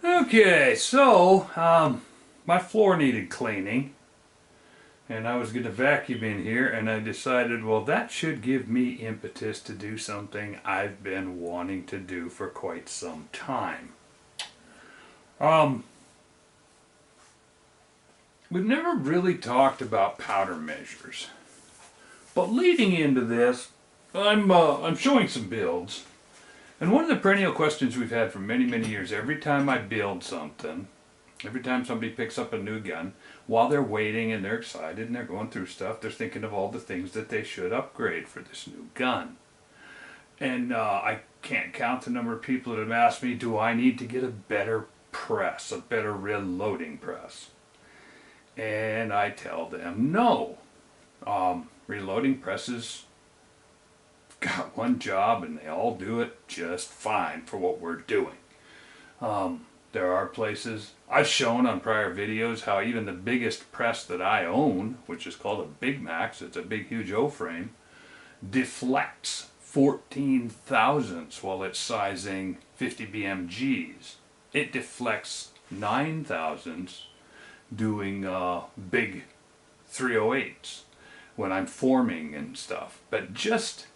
Okay, so my floor needed cleaning, and I was going to vacuum in here, and I decided, well, that should give me impetus to do something I've been wanting to do for quite some time. Um, we've never really talked about powder measures, but leading into this, I'm showing some builds. And one of the perennial questions we've had for many, many years, every time I build something, every time somebody picks up a new gun, while they're waiting and they're excited and they're going through stuff, they're thinking of all the things that they should upgrade for this new gun. And I can't count the number of people that have asked me, do I need to get a better press, a better reloading press? And I tell them no. Reloading presses got one job and they all do it just fine for what we're doing. There are places, I've shown on prior videos how even the biggest press that I own, which is called a Big Max, it's a big huge O-frame, deflects 14 thousandths while it's sizing 50 BMGs. It deflects 9 thousandths doing big 308s when I'm forming and stuff. But just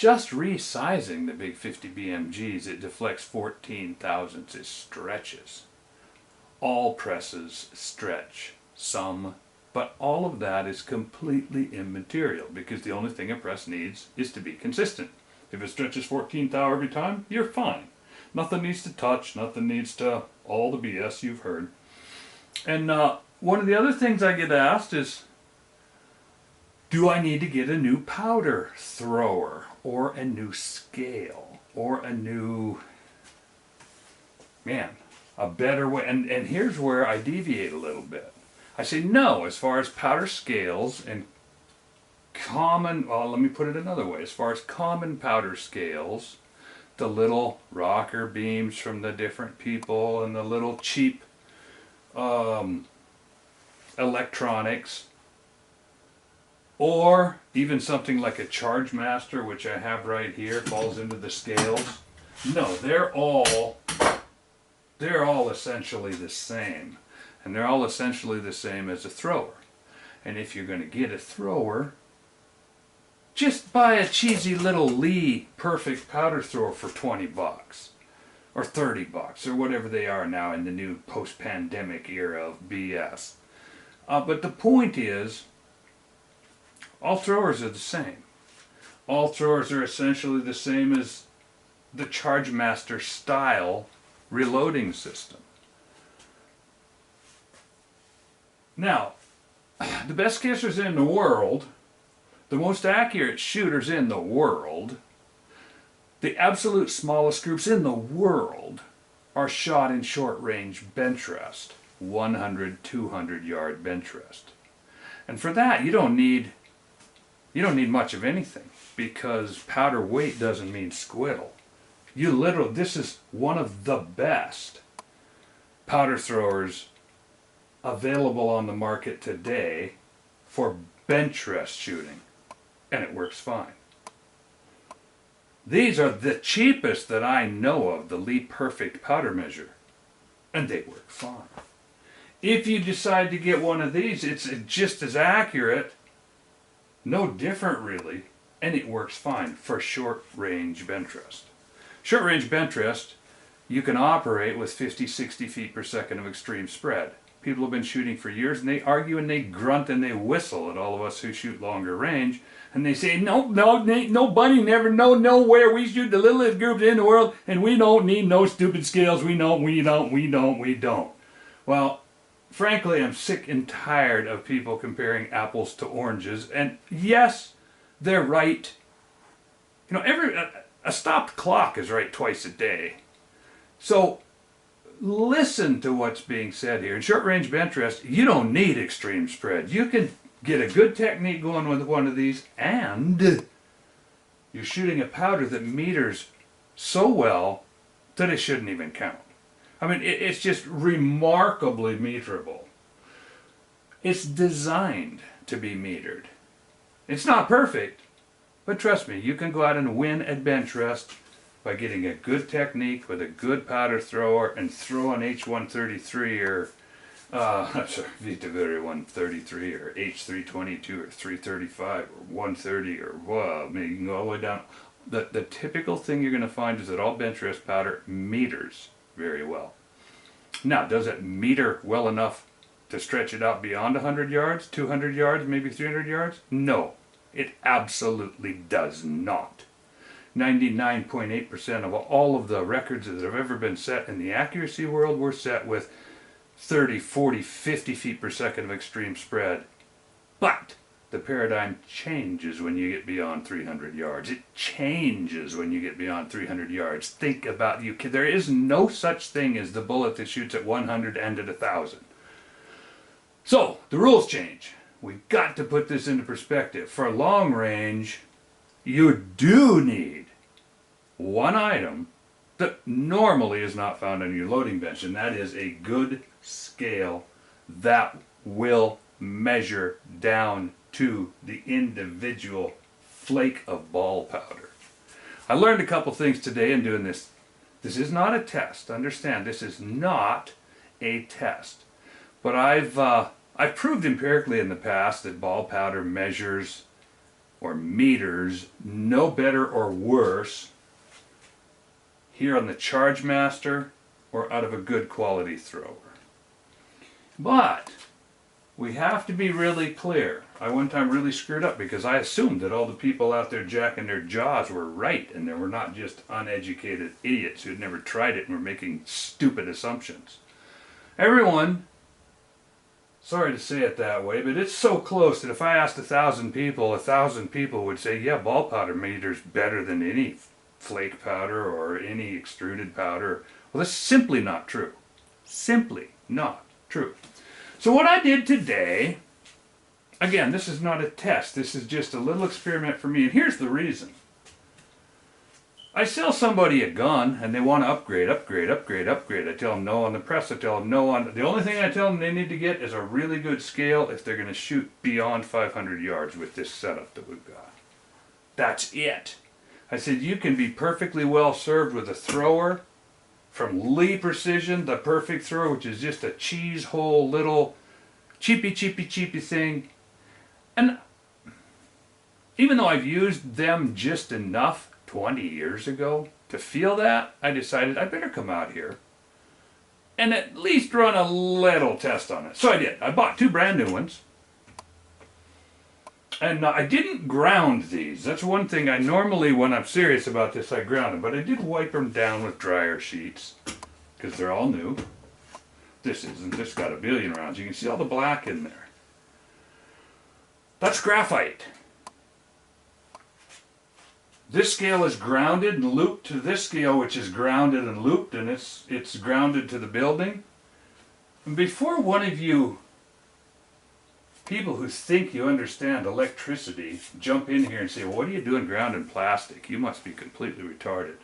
resizing the big 50 BMGs, it deflects 14 thousandths. It stretches. All presses stretch some, but all of that is completely immaterial because the only thing a press needs is to be consistent. If it stretches 14 thou every time, you're fine. Nothing needs to touch, nothing needs to, all the BS you've heard. And one of the other things I get asked is, do I need to get a new powder thrower or a new scale or a new, a better way? And here's where I deviate a little bit. I say no, as far as powder scales and common, well, let me put it another way. As far as common powder scales, the little rocker beams from the different people and the little cheap electronics, or even something like a Charge Master, which I have right here, falls into the scales. No, they're all essentially the same. And they're all essentially the same as a thrower. And if you're going to get a thrower, just buy a cheesy little Lee Perfect powder thrower for 20 bucks. Or 30 bucks, or whatever they are now in the new post-pandemic era of BS. But the point is, all throwers are the same. All throwers are essentially the same as the Charge Master style reloading system. Now, the best kissers in the world, the most accurate shooters in the world, the absolute smallest groups in the world are shot in short range bench rest, 100, 200 yard bench rest. And for that, you don't need much of anything, because powder weight doesn't mean squiddle. This is one of the best powder throwers available on the market today for bench rest shooting, and it works fine. These are the cheapest that I know of, the Lee Perfect powder measure, and they work fine. If you decide to get one of these, it's just as accurate, no different really, and it works fine for short range bench rest. Short range bench rest, you can operate with 50, 60 feet per second of extreme spread. People have been shooting for years, and they argue and they grunt and they whistle at all of us who shoot longer range, and they say, nobody never know where we shoot the littlest groups in the world, and we don't need no stupid scales. We don't. Well, frankly, I'm sick and tired of people comparing apples to oranges. And yes, they're right. You know, a stopped clock is right twice a day. So listen to what's being said here. In short range bench rest, you don't need extreme spread. You can get a good technique going with one of these, and you're shooting a powder that meters so well that it shouldn't even count. I mean, it's just remarkably meterable. It's designed to be metered. It's not perfect, but trust me, you can go out and win at bench rest by getting a good technique with a good powder thrower and throw an H133 or sorry, Vita 133 or H322 or 335 or 130 or well, maybe you can go all the way down. The typical thing you're going to find is that all bench rest powder meters very well. Now, does it meter well enough to stretch it out beyond 100 yards, 200 yards, maybe 300 yards? No, it absolutely does not. 99.8% of all of the records that have ever been set in the accuracy world were set with 30, 40, 50 feet per second of extreme spread. But the paradigm changes when you get beyond 300 yards. It changes when you get beyond 300 yards. Think about you. There is no such thing as the bullet that shoots at 100 and at 1,000. So, the rules change. We've got to put this into perspective. For long range, you do need one item that normally is not found on your loading bench, and that is a good scale that will measure down to the individual flake of ball powder. I learned a couple things today in doing this. This is not a test. Understand, this is not a test. But I've proved empirically in the past that ball powder measures or meters no better or worse here on the Charge Master or out of a good quality thrower. But we have to be really clear. I one time really screwed up because I assumed that all the people out there jacking their jaws were right and they were not just uneducated idiots who had never tried it and were making stupid assumptions. Everyone, sorry to say it that way, but it's so close that if I asked 1,000 people, 1,000 people would say, yeah, ball powder meters better than any flake powder or any extruded powder. Well, that's simply not true. Simply not true. So what I did today, again, this is not a test. This is just a little experiment for me. And here's the reason. I sell somebody a gun and they want to upgrade. I tell them no on the press. I tell them no on... The only thing I tell them they need to get is a really good scale if they're going to shoot beyond 500 yards with this setup that we've got. That's it. I said you can be perfectly well served with a thrower from Lee Precision, the perfect thrower, which is just a cheese hole little cheapy thing. And even though I've used them just enough 20 years ago to feel that, I decided I better come out here and at least run a little test on it. So I did. I bought 2 brand new ones. And I didn't ground these. That's one thing I normally, when I'm serious about this, I ground them. But I did wipe them down with dryer sheets because they're all new. This isn't. This got a billion rounds. You can see all the black in there. That's graphite. This scale is grounded and looped to this scale, which is grounded and looped, and it's grounded to the building. And before one of you people who think you understand electricity jump in here and say, well, what are you doing grounding plastic? You must be completely retarded.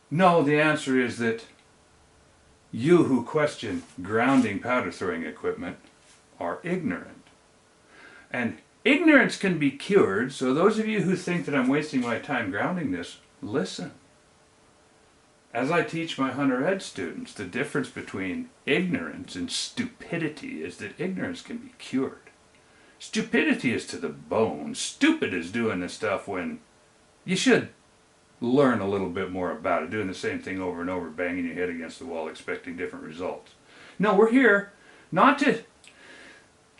No, the answer is that you who question grounding powder throwing equipment are ignorant. And ignorance can be cured, so those of you who think that I'm wasting my time grounding this, listen. As I teach my Hunter Ed students, the difference between ignorance and stupidity is that ignorance can be cured. Stupidity is to the bone. Stupid is doing this stuff when you should learn a little bit more about it, doing the same thing over and over, banging your head against the wall, expecting different results. No, we're here not to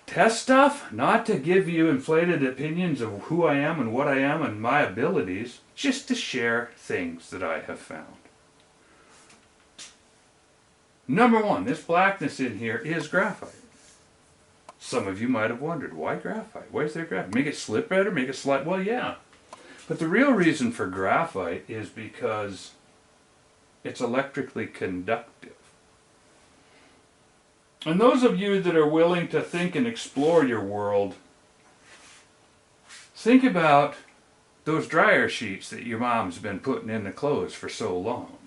test stuff, not to give you inflated opinions of who I am and what I am and my abilities, just to share things that I have found. Number one, this blackness in here is graphite. Some of you might have wondered, why graphite? Why is there graphite? Make it slip better? Make it slide? Well, yeah. But the real reason for graphite is because it's electrically conductive. And those of you that are willing to think and explore your world, think about those dryer sheets that your mom's been putting in the clothes for so long.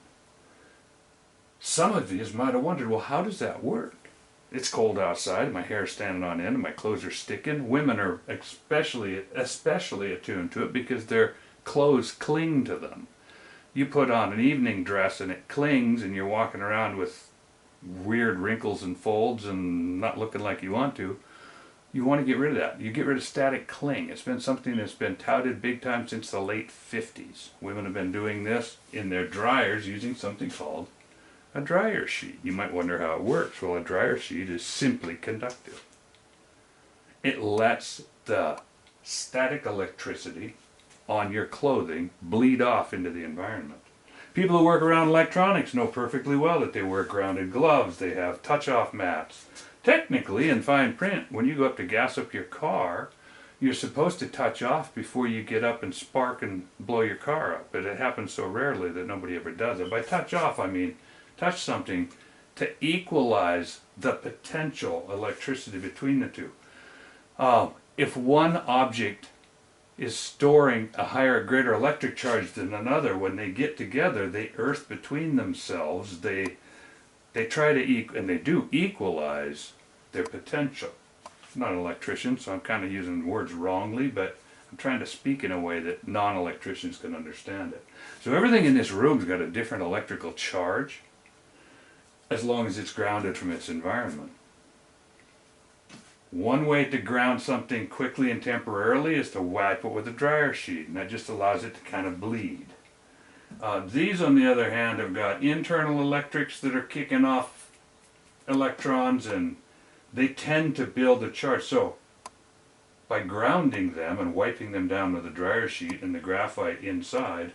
Some of you might have wondered, well, how does that work? It's cold outside, my hair's standing on end, and my clothes are sticking. Women are especially attuned to it because their clothes cling to them. You put on an evening dress and it clings and you're walking around with weird wrinkles and folds and not looking like you want to. You want to get rid of that. You get rid of static cling. It's been something that's been touted big time since the late 50s. Women have been doing this in their dryers using something called a dryer sheet. You might wonder how it works. Well, a dryer sheet is simply conductive. It lets the static electricity on your clothing bleed off into the environment. People who work around electronics know perfectly well that they wear grounded gloves. They have touch-off mats. Technically, in fine print, when you go up to gas up your car, you're supposed to touch off before you get up and spark and blow your car up. But it happens so rarely that nobody ever does it. By touch off, I mean touch something to equalize the potential electricity between the two. If one object is storing a higher, greater electric charge than another, when they get together, they earth between themselves. They try to and they do equalize their potential. I'm not an electrician, so I'm kind of using words wrongly, but I'm trying to speak in a way that non-electricians can understand it. So everything in this room's got a different electrical charge, as long as it's grounded from its environment. One way to ground something quickly and temporarily is to wipe it with a dryer sheet, and that just allows it to kind of bleed. These, on the other hand, have got internal electrics that are kicking off electrons, and they tend to build a charge. So, by grounding them and wiping them down with a dryer sheet and the graphite inside,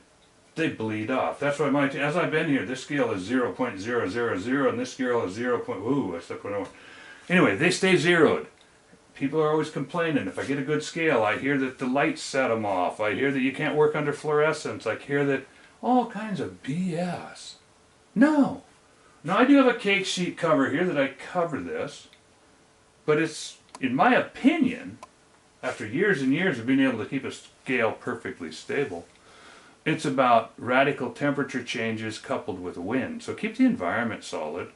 they bleed off. That's why as I've been here, this scale is 0.000 and this scale is 0. Ooh, I stepped on one. Anyway, they stay zeroed. People are always complaining. If I get a good scale, I hear that the lights set them off. I hear that you can't work under fluorescence. I hear that all kinds of BS. No. Now, I do have a cake sheet cover here that I cover this, but it's, in my opinion, after years and years of being able to keep a scale perfectly stable, it's about radical temperature changes coupled with wind. So keep the environment solid.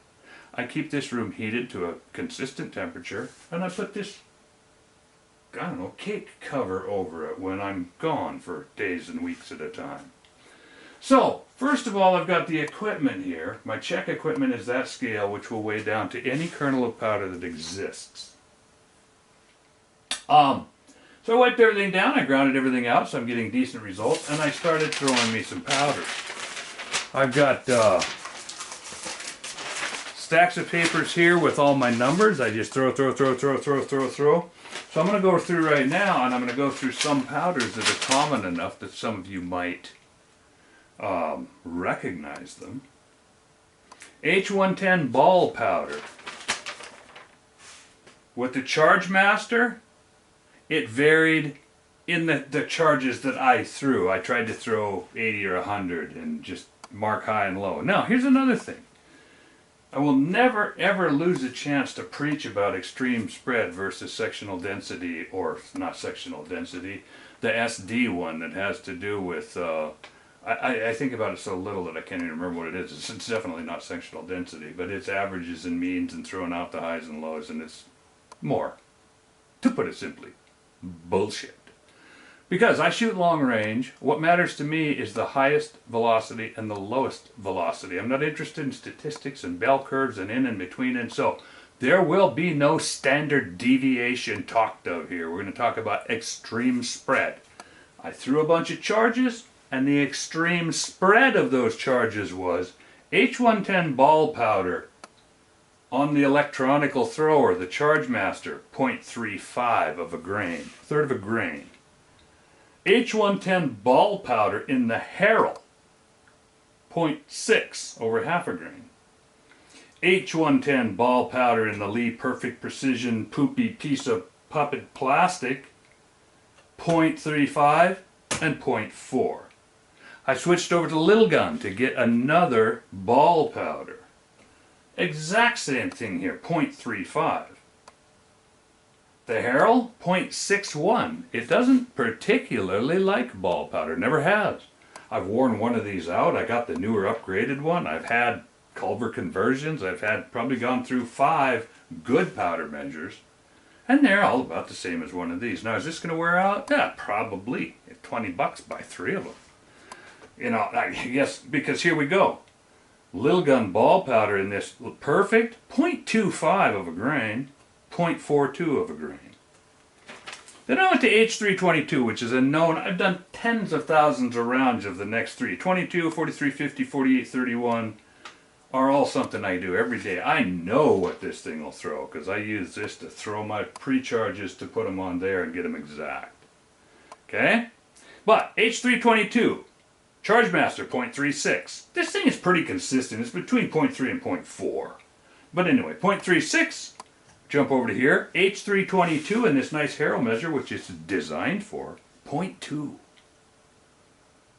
I keep this room heated to a consistent temperature, and I put this, I don't know, cake cover over it when I'm gone for days and weeks at a time. So, first of all, I've got the equipment here. My check equipment is that scale, which will weigh down to any kernel of powder that exists. So I wiped everything down, I grounded everything out, so I'm getting decent results, and I started throwing me some powders. I've got stacks of papers here with all my numbers. I just throw. So I'm going to go through right now, and I'm going to go through some powders that are common enough that some of you might recognize them. H110 ball powder. With the Charge Master, it varied in the charges that I threw. I tried to throw 80 or 100 and just mark high and low. Now, here's another thing. I will never ever lose a chance to preach about extreme spread versus sectional density, or not sectional density, the SD one that has to do with, I think about it so little that I can't even remember what it is. It's definitely not sectional density, but it's averages and means and throwing out the highs and lows, and it's more, to put it simply, bullshit. Because I shoot long range, what matters to me is the highest velocity and the lowest velocity. I'm not interested in statistics and bell curves and in between, and so there will be no standard deviation talked of here. We're going to talk about extreme spread. I threw a bunch of charges, and the extreme spread of those charges was H110 ball powder on the electronical thrower, the Charge Master, 0.35 of a grain, third of a grain. H110 ball powder in the Harrell, 0.6 over half a grain. H110 ball powder in the Lee Perfect Precision poopy piece of puppet plastic, 0.35 and 0.4. I switched over to Little Gun to get another ball powder. Exact same thing here, 0.35. The Harrell, 0.61. It doesn't particularly like ball powder, never has. I've worn one of these out. I got the newer upgraded one. I've had Culver conversions. I've probably gone through 5 good powder measures, and they're all about the same as one of these. Now, is this going to wear out? Yeah, probably. $20 buy 3 of them. You know, I guess, because here we go. Little gun ball powder in this perfect 0.25 of a grain, 0.42 of a grain. Then I went to H322, which is a known, I've done tens of thousands of rounds of the next three. 22, 4350, 4831 are all something I do every day. I know what this thing will throw because I use this to throw my pre-charges to put them on there and get them exact. Okay? But H322, Chargemaster 0.36. This thing is pretty consistent. It's between 0.3 and 0.4. But anyway, 0.36. Jump over to here, H322 in this nice harrow measure, which it's designed for, 0.2.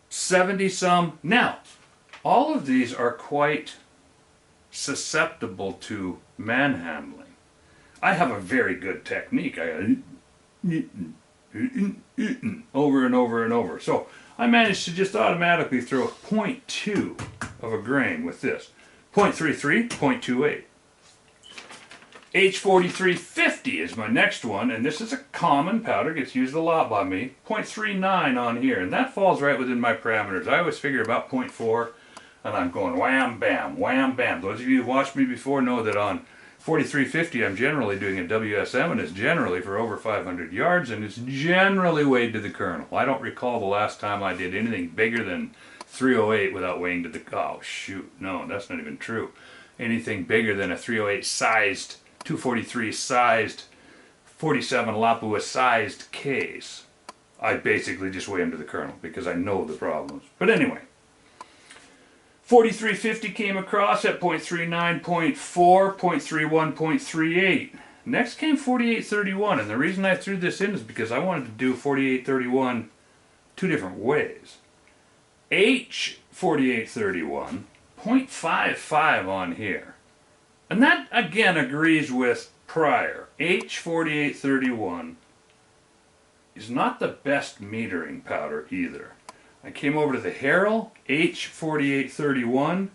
70 some. Now, all of these are quite susceptible to manhandling. I have a very good technique. I over and over and over. So I managed to just automatically throw 0.2 of a grain with this. 0.33, 0.28. H4350 is my next one, and this is a common powder, gets used a lot by me. 0.39 on here, and that falls right within my parameters. I always figure about 0.4, and I'm going wham, bam, wham, bam. Those of you who watched me before know that on 4350 I'm generally doing a WSM, and it's generally for over 500 yards, and it's generally weighed to the kernel. I don't recall the last time I did anything bigger than 308 without weighing to the, oh shoot, no, that's not even true. Anything bigger than a 308 sized 243 sized, 47 Lapua sized case, I basically just weigh them to the kernel because I know the problems. But anyway, 4350 came across at 0.39, 0.4, 0.31, 0.38. Next came 4831, and the reason I threw this in is because I wanted to do 4831 two different ways. H4831, 0.55 on here. And that, again, agrees with prior. H4831 is not the best metering powder either. I came over to the Harrell, H4831,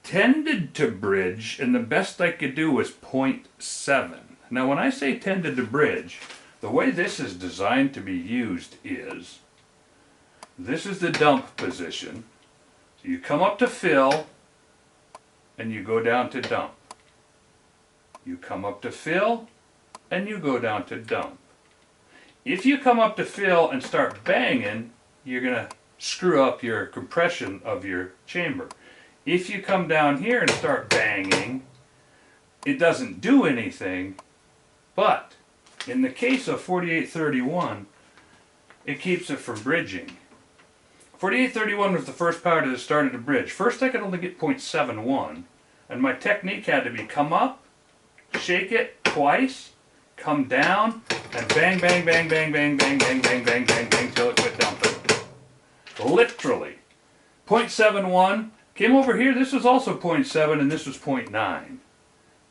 tended to bridge, and the best I could do was 0.7. Now when I say tended to bridge, the way this is designed to be used is, this is the dump position. So you come up to fill, and you go down to dump. You come up to fill, and you go down to dump. If you come up to fill and start banging, you're going to screw up your compression of your chamber. If you come down here and start banging, it doesn't do anything, but in the case of 4831, it keeps it from bridging. 4831 was the first powder that started to bridge. First I could only get 0.71, and my technique had to be come up, shake it twice, come down, and bang, bang, bang, bang, bang, bang, bang, bang, bang, bang, bang, till it quit dumping. Literally. 0.71, came over here, this was also 0.7, and this was 0.9.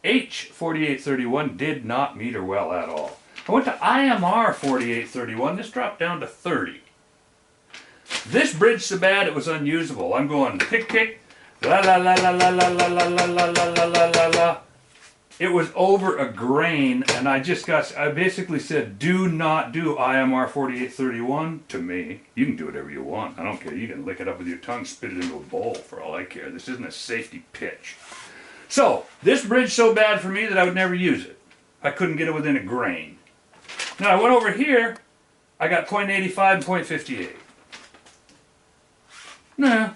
H4831 did not meter well at all. I went to IMR 4831, this dropped down to 30. This bridged so bad it was unusable. I'm going tick tick, la la la la la la la la la la la la la la. It was over a grain, and I basically said, do not do IMR 4831 to me. You can do whatever you want. I don't care. You can lick it up with your tongue, spit it into a bowl for all I care. This isn't a safety pitch. So, this bridged so bad for me that I would never use it. I couldn't get it within a grain. Now I went over here, I got 0.85 and 0.58. Nah,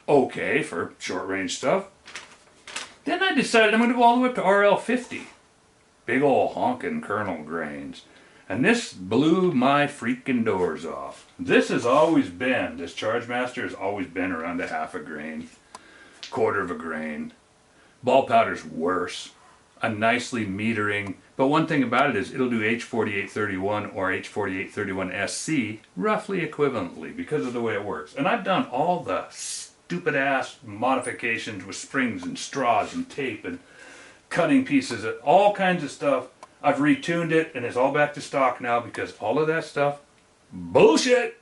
okay for short range stuff. Then I decided I'm going to go all the way up to RL50. Big ol' honkin' kernel grains. And this blew my freaking doors off. This has always been, this Chargemaster has always been around a half a grain, quarter of a grain. Ball powder's worse. A nicely metering, but one thing about it is it'll do H4831 or H4831SC roughly equivalently because of the way it works. And I've done all the stupid ass modifications with springs and straws and tape and cutting pieces, all kinds of stuff. I've retuned it and it's all back to stock now because all of that stuff, bullshit!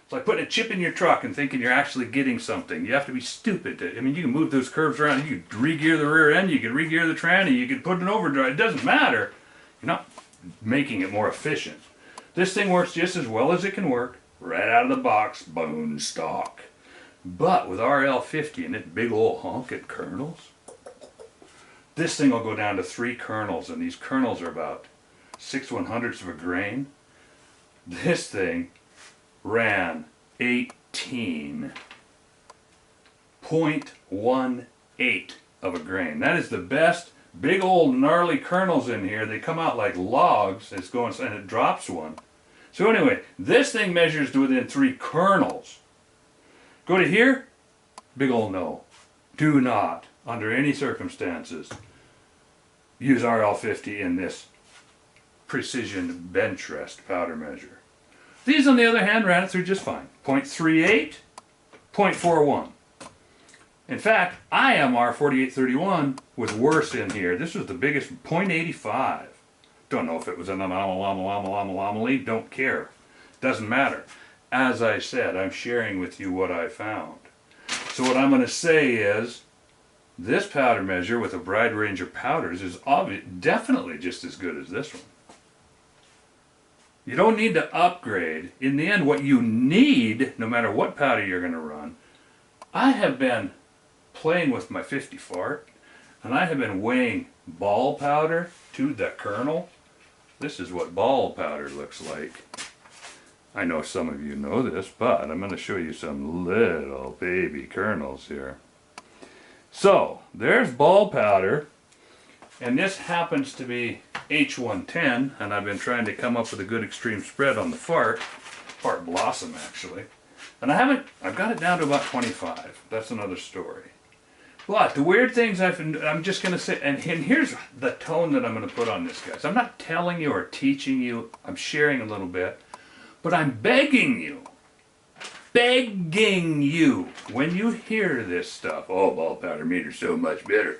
It's like putting a chip in your truck and thinking you're actually getting something. You have to be stupid. I mean, you can move those curves around. You can re-gear the rear end. You can re-gear the tranny. You can put an overdrive. It doesn't matter. You're not making it more efficient. This thing works just as well as it can work. right out of the box, bone stock. But with RL50 and its big old honking kernels, this thing will go down to 3 kernels, and these kernels are about 6/100ths of a grain. This thing ran 18.18 of a grain. That is the best. Big old gnarly kernels in here. They come out like logs. It's going, and it drops one. So anyway, this thing measures to within 3 kernels. Go to here, big old no. Do not, under any circumstances, use RL50 in this precision bench rest powder measure. These, on the other hand, ran it through just fine. 0.38, 0.41. In fact, IMR 4831 was worse in here. This was the biggest, 0.85. Don't know if it was an anomaly, don't care. Doesn't matter. As I said, I'm sharing with you what I found. So what I'm going to say is, this powder measure with a wide range of powders is definitely just as good as this one. You don't need to upgrade. In the end, what you need, no matter what powder you're going to run, I have been playing with my 50 fart, and I have been weighing ball powder to the kernel. This is what ball powder looks like. I know some of you know this, but I'm going to show you some little baby kernels here. So, there's ball powder, and this happens to be H110, and I've been trying to come up with a good extreme spread on the fart blossom actually. And I've got it down to about 25. That's another story. But the weird things I'm just going to say, and here's the tone that I'm going to put on this, guys. I'm not telling you or teaching you, I'm sharing a little bit, but I'm begging you, when you hear this stuff, oh, ball powder meter's so much better,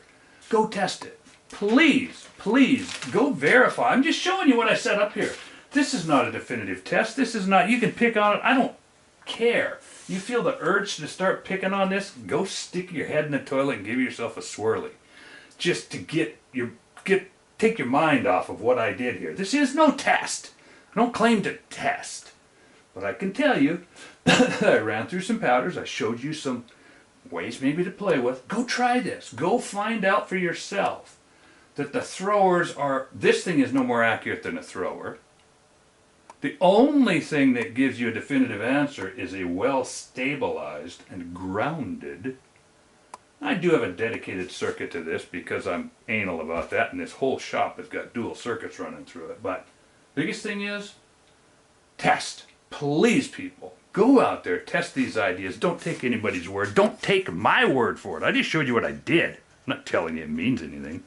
go test it. Please, please, go verify. I'm just showing you what I set up here. This is not a definitive test. This is not, you can pick on it. I don't care. You feel the urge to start picking on this, go stick your head in the toilet and give yourself a swirly. Just to take your mind off of what I did here. This is no test. I don't claim to test. But I can tell you, I ran through some powders. I showed you some ways maybe to play with. Go try this. Go find out for yourself that the throwers are, this thing is no more accurate than a thrower. The only thing that gives you a definitive answer is a well-stabilized and grounded. I do have a dedicated circuit to this because I'm anal about that, and this whole shop has got dual circuits running through it. But biggest thing is, test. Please, people, go out there, test these ideas. Don't take anybody's word. Don't take my word for it. I just showed you what I did. I'm not telling you it means anything.